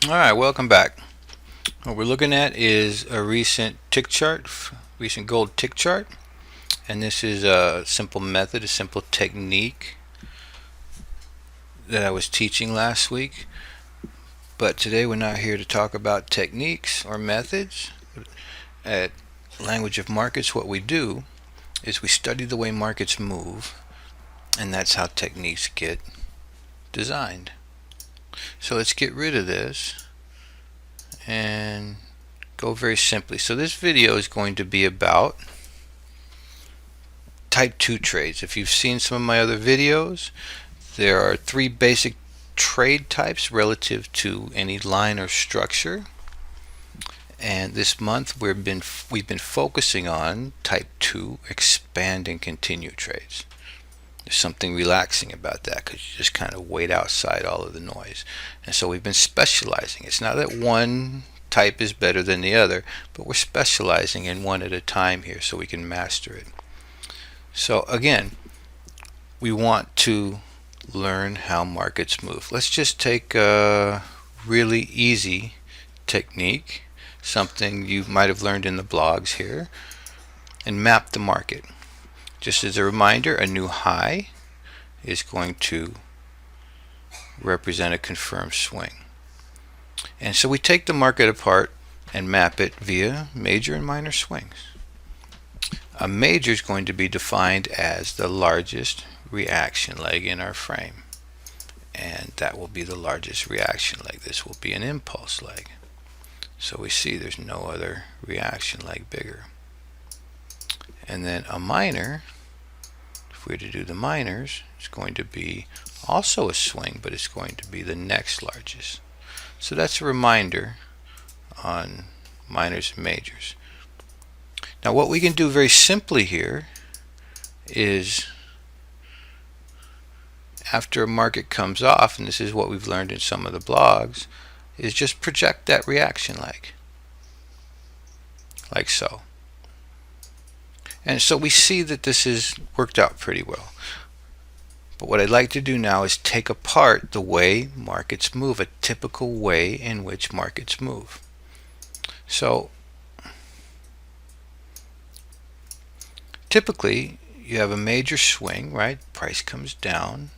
Alright, welcome back. What we're looking at is a recent tick chart, recent gold tick chart, and this is a simple method, a simple technique that I was teaching last week. But today we're not here to talk about techniques or methods. At Language of Markets, what we do is we study the way markets move, and that's how techniques get designed. So let's get rid of this and go very simply. So this video is going to be about type 2 trades. If you've seen some of my other videos, there are three basic trade types relative to any line or structure. And this month we've been focusing on type 2 expand and continue trades. There's something relaxing about that because you just kind of wait outside all of the noise. And so we've been specializing. It's not that one type is better than the other, but we're specializing in one at a time here so we can master it. So again, we want to learn how markets move. Let's just take a really easy technique, something you might have learned in the blogs here, and map the market. Just as a reminder, a new high is going to represent a confirmed swing. And so we take the market apart and map it via major and minor swings. A major is going to be defined as the largest reaction leg in our frame, and that will be the largest reaction leg. This will be an impulse leg. So we see there's no other reaction leg bigger. And then a minor, if we were to do the minors, it's going to be also a swing, but it's going to be the next largest. So that's a reminder on minors and majors. Now what we can do very simply here is, after a market comes off, and this is what we've learned in some of the blogs, is just project that reaction leg, like so. And so we see that this has worked out pretty well. But what I'd like to do now is take apart the way markets move, a typical way in which markets move. So typically you have a major swing, right? Price comes down,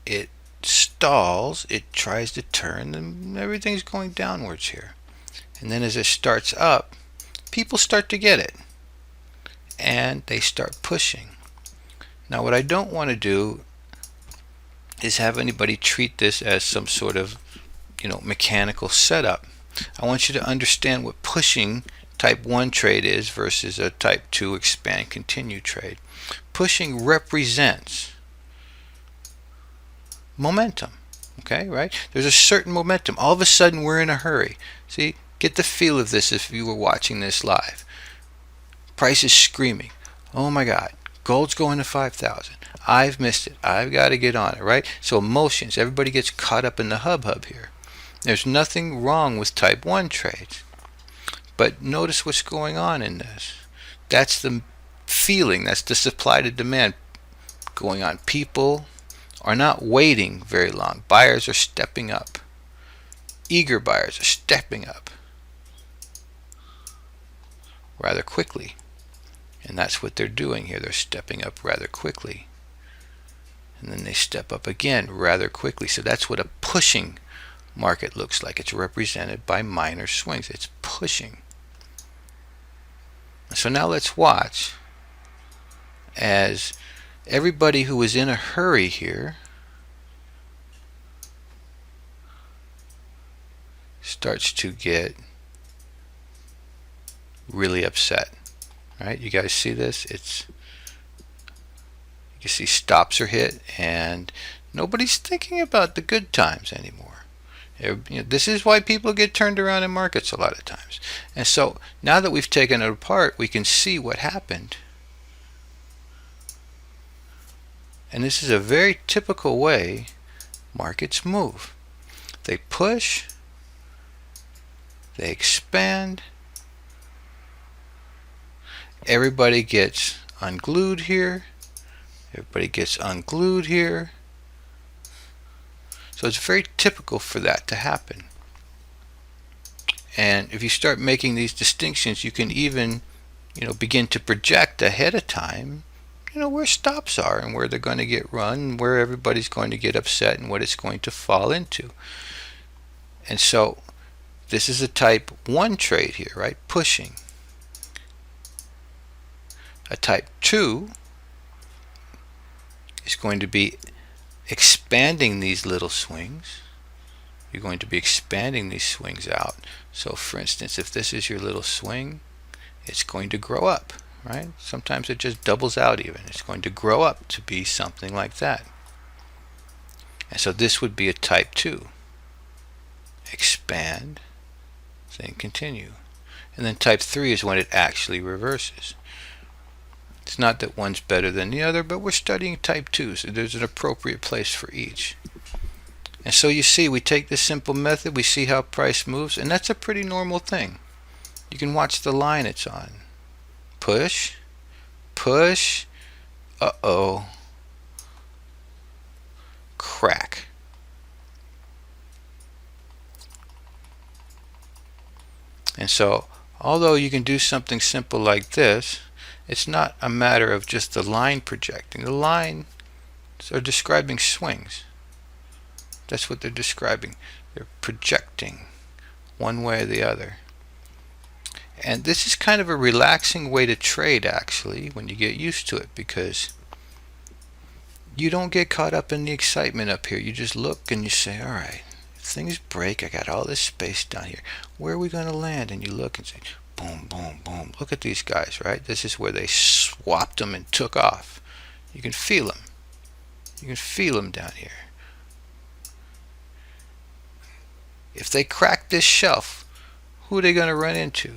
it stalls, it tries to turn, and everything's going downwards here. And then as it starts up, people start to get it and they start pushing. Now what I don't want to do is have anybody treat this as some sort of mechanical setup. I want you to understand what pushing type 1 trade is versus a type 2 expand continue trade. Pushing represents momentum. Okay, right? There's a certain momentum. All of a sudden we're in a hurry. See, get the feel of this if you were watching this live. Price is screaming, oh my God, gold's going to 5,000. I've missed it. I've got to get on it, right? So emotions, everybody gets caught up in the hubbub here. There's nothing wrong with type 1 trades. But notice what's going on in this. That's the feeling, that's the supply to demand going on. People are not waiting very long. Buyers are stepping up. Eager buyers are stepping up rather quickly. And that's what they're doing here. They're stepping up rather quickly. And then they step up again rather quickly. So that's what a pushing market looks like. It's represented by minor swings. It's pushing. So now let's watch as everybody who was in a hurry here starts to get really upset. Right? You guys see this? You see stops are hit and nobody's thinking about the good times anymore. This is why people get turned around in markets a lot of times. And so now that we've taken it apart, we can see what happened. And this is a very typical way markets move. They push, they expand, everybody gets unglued here, everybody gets unglued here. So it's very typical for that to happen. And if you start making these distinctions, you can even, begin to project ahead of time, where stops are and where they're going to get run, and where everybody's going to get upset and what it's going to fall into. And so this is a type 1 trade here, right? Pushing. A type 2 is going to be expanding these little swings. You're going to be expanding these swings out. So for instance, if this is your little swing, it's going to grow up, right? Sometimes it just doubles out even. It's going to grow up to be something like that. And so this would be a type 2. Expand, then continue. And then type 3 is when it actually reverses. It's not that one's better than the other, but we're studying type 2, so there's an appropriate place for each. And so you see, we take this simple method, we see how price moves, and that's a pretty normal thing. You can watch the line it's on. Push, push, uh-oh, crack. And so, although you can do something simple like this, it's not a matter of just the line projecting. The lines are describing swings. That's what they're describing. They're projecting one way or the other. And this is kind of a relaxing way to trade, actually, when you get used to it, because you don't get caught up in the excitement up here. You just look and you say, all right, if things break, I got all this space down here. Where are we going to land? And you look and say, boom, boom, boom. Look at these guys, right? This is where they swapped them and took off. You can feel them. You can feel them down here. If they crack this shelf, who are they going to run into?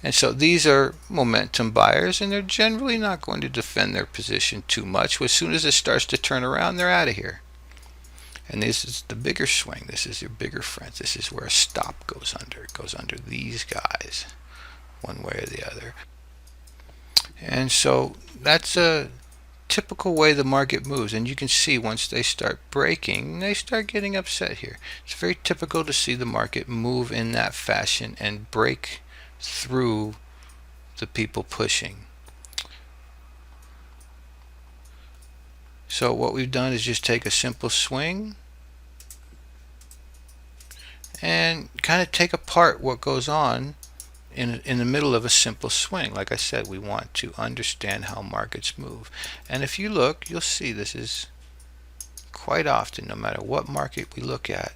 And so these are momentum buyers, and they're generally not going to defend their position too much. As soon as it starts to turn around, they're out of here. And this is the bigger swing. This is your bigger friends. This is where a stop goes under. It goes under these guys, one way or the other. And so that's a typical way the market moves. And you can see once they start breaking, they start getting upset here. It's very typical to see the market move in that fashion and break through the people pushing. So what we've done is just take a simple swing and kind of take apart what goes on in the middle of a simple swing. Like I said, we want to understand how markets move. And if you look, you'll see this is quite often, no matter what market we look at,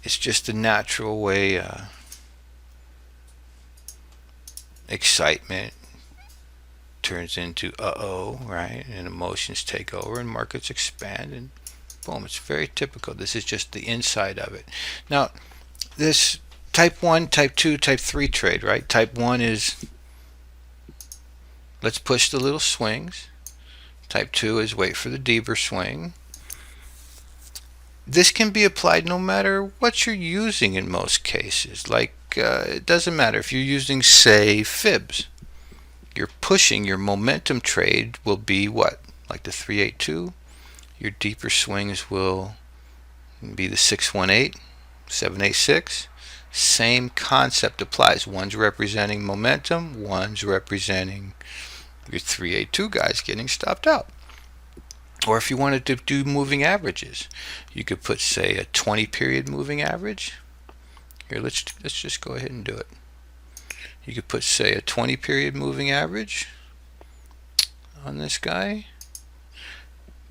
it's just a natural way. Excitement turns into uh-oh, right? And emotions take over and markets expand, and boom, it's very typical. This is just the inside of it. Now, this type 1, type 2, type 3 trade, right? Type 1 is let's push the little swings. Type 2 is wait for the deeper swing. This can be applied no matter what you're using in most cases. Like, it doesn't matter if you're using, say, fibs. You're pushing, your momentum trade will be what? Like the 382. Your deeper swings will be the 618, 786. Same concept applies. One's representing momentum, one's representing your 382 guys getting stopped out. Or if you wanted to do moving averages, you could put, say, a 20 period moving average. Here, let's just go ahead and do it. You could put, say, a 20 period moving average on this guy,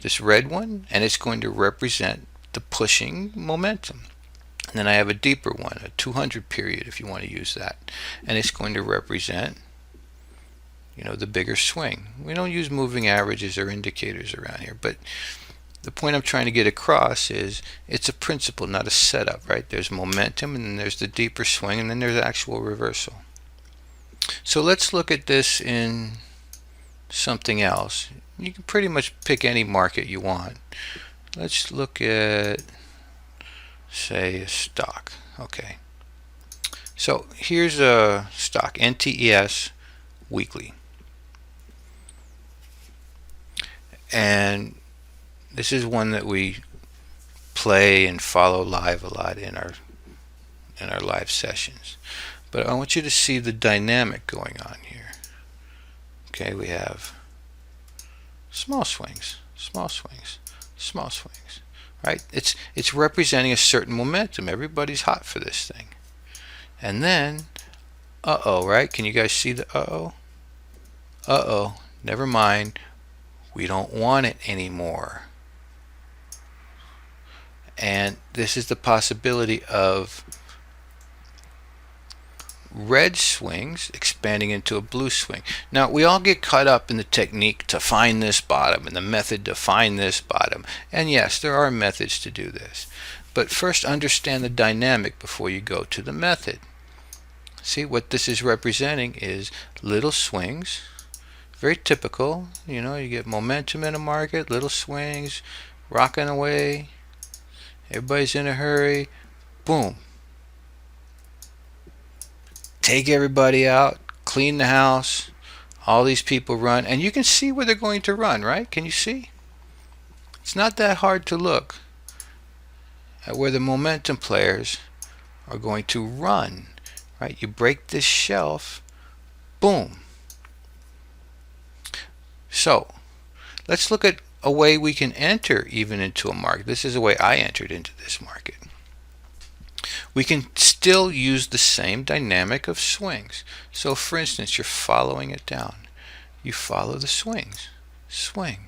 this red one, and it's going to represent the pushing momentum. And then I have a deeper one, a 200 period if you want to use that, and it's going to represent, the bigger swing. We don't use moving averages or indicators around here, but the point I'm trying to get across is it's a principle, not a setup, right? There's momentum, and then there's the deeper swing, and then there's actual reversal. So let's look at this in something else. You can pretty much pick any market you want. Let's look at, say, a stock. Okay. So here's a stock, NTES weekly. And this is one that we play and follow live a lot in our live sessions. But I want you to see the dynamic going on here. Okay, we have small swings, small swings, small swings. Right? It's representing a certain momentum. Everybody's hot for this thing. And then, uh-oh, right? Can you guys see the uh-oh? Uh-oh, never mind. We don't want it anymore. And this is the possibility of red swings expanding into a blue swing. Now, we all get caught up in the technique to find this bottom and the method to find this bottom. And yes, there are methods to do this. But first, understand the dynamic before you go to the method. See, what this is representing is little swings. Very typical. You know, you get momentum in a market, little swings, rocking away. Everybody's in a hurry. Boom. Take everybody out, clean the house, all these people run, and you can see where they're going to run, right? Can you see? It's not that hard to look at where the momentum players are going to run, right? You break this shelf, boom. So, let's look at a way we can enter even into a market. This is the way I entered into this market. We can still use the same dynamic of swings. So for instance, you're following it down. You follow the swings. Swing.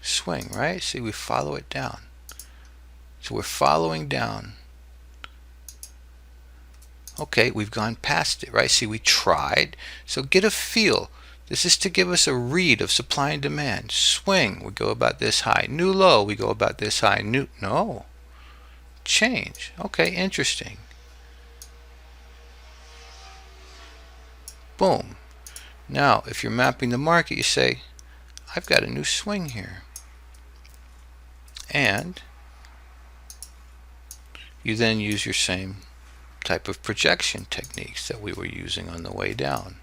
Swing, right? See, we follow it down. So we're following down. Okay, we've gone past it, right? See, we tried. So get a feel. This is to give us a read of supply and demand. Swing, we go about this high. New low, we go about this high. No. Change. Okay, interesting. Boom. Now, if you're mapping the market, you say, I've got a new swing here. And you then use your same type of projection techniques that we were using on the way down.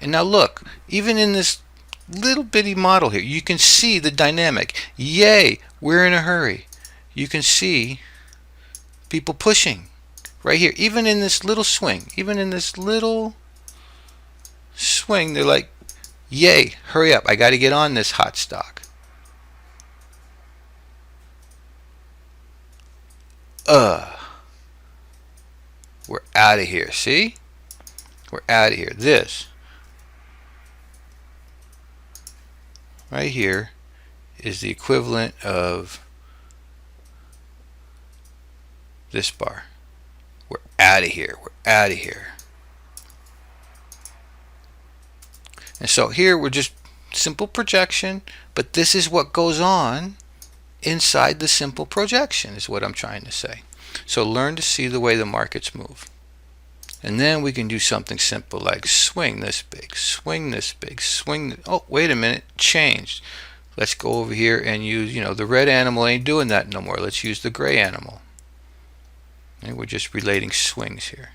And now look, even in this little bitty model here, you can see the dynamic. Yay, we're in a hurry. You can see people pushing right here, even in this little swing. Even in this little swing, they're like, yay, hurry up, I got to get on this hot stock. We're out of here. See? We're out of here. This right here is the equivalent of this bar. We're out of here. We're out of here. And so here we're just simple projection, but this is what goes on inside the simple projection is what I'm trying to say. So learn to see the way the markets move. And then we can do something simple like swing this big, swing this big, swing. Oh, wait a minute, changed. Let's go over here and use, the red animal ain't doing that no more. Let's use the gray animal. And we're just relating swings here.